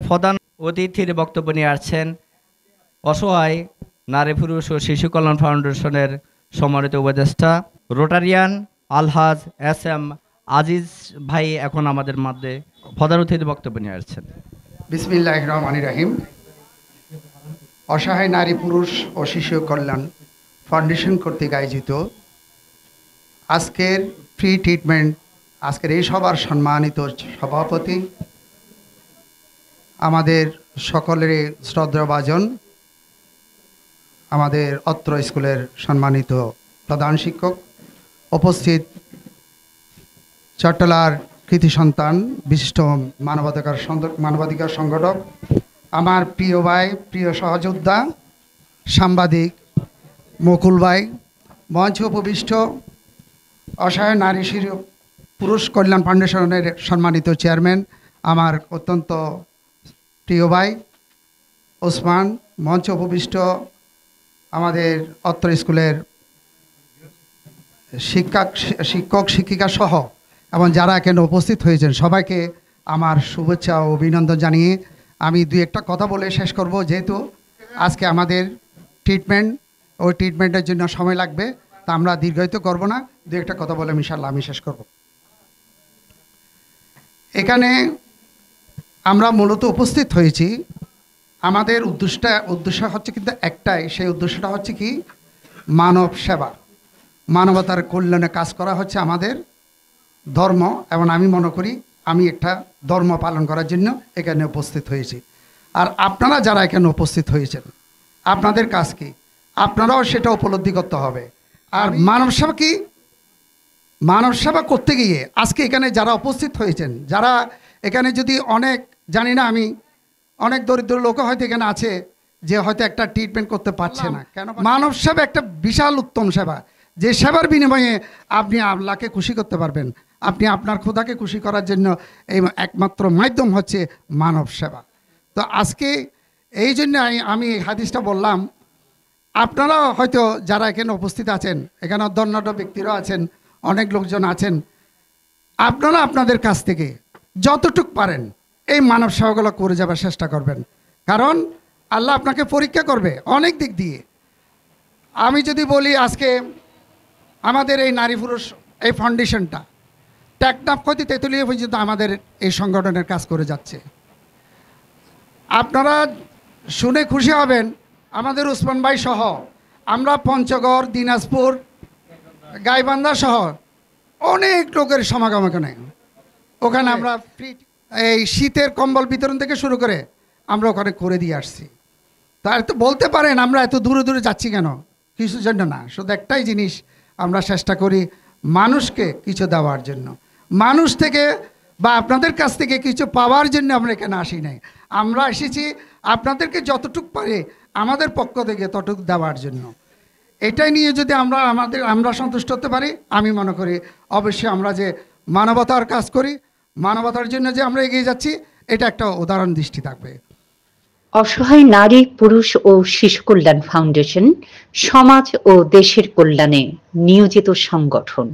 প্রধান অতিথির বক্তব্য নিয়ে আসছেন অসহায় নারী পুরুষ ও শিশু কল্যাণ ফাউন্ডেশনের সম্মানিত উপদেষ্টা রোটারিয়ান আলহাজ এস এম আজিজ ভাই এখন আমাদের মধ্যে প্রধান অতিথির বক্তব্য নিয়ে আসছেন। বিসমিল্লাহির রহমানির রহিম। অসহায় নারী পুরুষ ও শিশু কল্যাণ ফাউন্ডেশন কর্তৃক আয়োজিত আজকের ফ্রি ট্রিটমেন্ট, আজকের এই সবার সম্মানিত সভাপতি, আমাদের সকলের শ্রদ্ধাভাজন, আমাদের অত্র স্কুলের সম্মানিত প্রধান শিক্ষক, উপস্থিত চট্টলার কৃতি সন্তান, বিশিষ্ট মানবাধিকার সংগঠক, আমার প্রিয় ভাই, প্রিয় সহযোদ্ধা, সাংবাদিক মুকুল ভাই, মঞ্চে উপবিষ্ট অসহায় নারী শিশু পুরুষ কল্যাণ ফাউন্ডেশনের সম্মানিত চেয়ারম্যান, আমার অত্যন্ত প্রিয় ভাই ওসমান, মঞ্চে উপবিষ্ট আমাদের অত্র স্কুলের শিক্ষক শিক্ষিকা সহ এবং যারা এখানে উপস্থিত হয়েছেন সবাইকে আমার শুভেচ্ছা ও অভিনন্দন জানিয়ে আমি দুই একটা কথা বলে শেষ করব। যেহেতু আজকে আমাদের ট্রিটমেন্ট, ওই ট্রিটমেন্টের জন্য সময় লাগবে, তা আমরা দীর্ঘায়িত করব না, দু একটা কথা বলে ইনশাআল্লাহ আমি শেষ করব। এখানে আমরা মূলত উপস্থিত হয়েছি, আমাদের উদ্দেশ্য হচ্ছে কিন্তু একটাই, সেই উদ্দেশ্যটা হচ্ছে কি মানব সেবা, মানবতার কল্যাণে কাজ করা হচ্ছে আমাদের ধর্ম, এবং আমি মনে করি আমি একটা ধর্ম পালন করার জন্য এখানে উপস্থিত হয়েছি। আর আপনারা যারা এখানে উপস্থিত হয়েছেন আপনাদের কাজ কি, আপনারাও সেটা উপলব্ধি করতে হবে। আর মানব সেবা কি, মানব সেবা করতে গিয়ে আজকে এখানে যারা উপস্থিত হয়েছেন, যারা এখানে যদি অনেক জানি না, আমি অনেক দরিদ্র লোক হয়তো এখানে আছে যে হয়তো একটা ট্রিটমেন্ট করতে পারছে না। কেন? মানব সেবা একটা বিশাল উত্তম সেবা, যে সেবার বিনিময়ে আপনি আল্লাহকে খুশি করতে পারবেন, আপনি আপনার খোদাকে খুশি করার জন্য এই একমাত্র মাধ্যম হচ্ছে মানব সেবা। তো আজকে এই জন্য আমি এই হাদিসটা বললাম। আপনারা হয়তো যারা এখানে উপস্থিত আছেন, এখানে অধ্যন্ন ব্যক্তিরাও আছেন, অনেক লোকজন আছেন, আপনারা আপনাদের কাছ থেকে যতটুকু পারেন এই মানব সেবাগুলো করে যাবার চেষ্টা করবেন, কারণ আল্লাহ আপনাকে পরীক্ষা করবে অনেক দিক দিয়ে। আমি যদি বলি আজকে আমাদের এই নারী পুরুষ এই ফাউন্ডেশনটা টেকনাফ হইতে তেঁতুলিয়া পর্যন্ত আমাদের এই সংগঠনের কাজ করে যাচ্ছে। আপনারা শুনে খুশি হবেন, আমাদের ওসমান ভাই সহ আমরা পঞ্চগড়, দিনাজপুর, গাইবান্ধা সহ অনেক লোকের সমাগম ওখানে আমরা ফ্রি এই শীতের কম্বল বিতরণ থেকে শুরু করে আমরা ওখানে করে দিয়ে আসছি। তার তো বলতে পারেন আমরা এত দূরে দূরে যাচ্ছি কেন, কিছুর জন্য না, শুধু একটাই জিনিস, আমরা চেষ্টা করি মানুষকে কিছু দেওয়ার জন্য, মানুষ থেকে বা আপনাদের কাছ থেকে কিছু পাওয়ার জন্য আমরা এখানে আসি নাই। আমরা এসেছি আপনাদেরকে যতটুকু পারে আমাদের পক্ষ থেকে ততটুকু দেওয়ার জন্য। এটাই নিয়ে যদি আমরা সন্তুষ্ট হতে পারি, আমি মনে করি অবশ্যই আমরা যে মানবতার কাজ করি, মানবতার জন্য যে আমরা এগিয়ে যাচ্ছি, এটা একটা উদাহরণ দৃষ্টি থাকবে। অসহায় নারী পুরুষ ও শিশু কল্যাণ ফাউন্ডেশন সমাজ ও দেশের কল্যাণে নিয়োজিত সংগঠন।